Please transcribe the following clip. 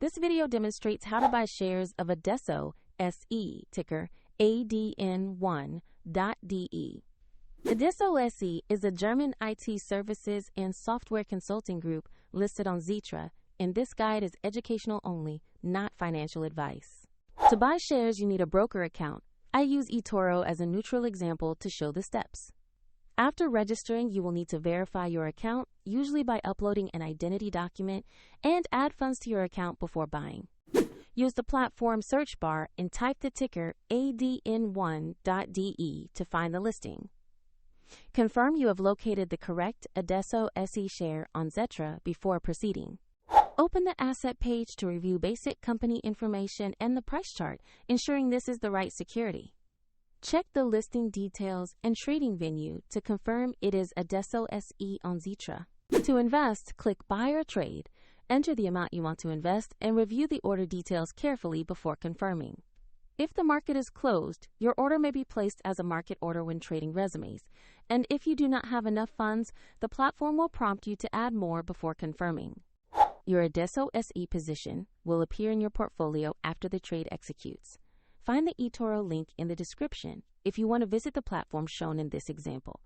This video demonstrates how to buy shares of ADESSO SE, ticker ADN1.de. ADESSO SE is a German IT services and software consulting group listed on Xetra, and this guide is educational only, not financial advice. To buy shares, you need a broker account. I use eToro as a neutral example to show the steps. After registering, you will need to verify your account, usually by uploading an identity document, and add funds to your account before buying. Use the platform search bar and type the ticker ADN1.de to find the listing. Confirm you have located the correct ADESSO SE share on Xetra before proceeding. Open the asset page to review basic company information and the price chart, ensuring this is the right security. Check the listing details and trading venue to confirm it is ADESSO SE on Xetra. To invest, click Buy or Trade, enter the amount you want to invest, and review the order details carefully before confirming. If the market is closed, your order may be placed as a market order when trading resumes, and if you do not have enough funds, the platform will prompt you to add more before confirming. Your ADESSO SE position will appear in your portfolio after the trade executes. Find the eToro link in the description if you want to visit the platform shown in this example.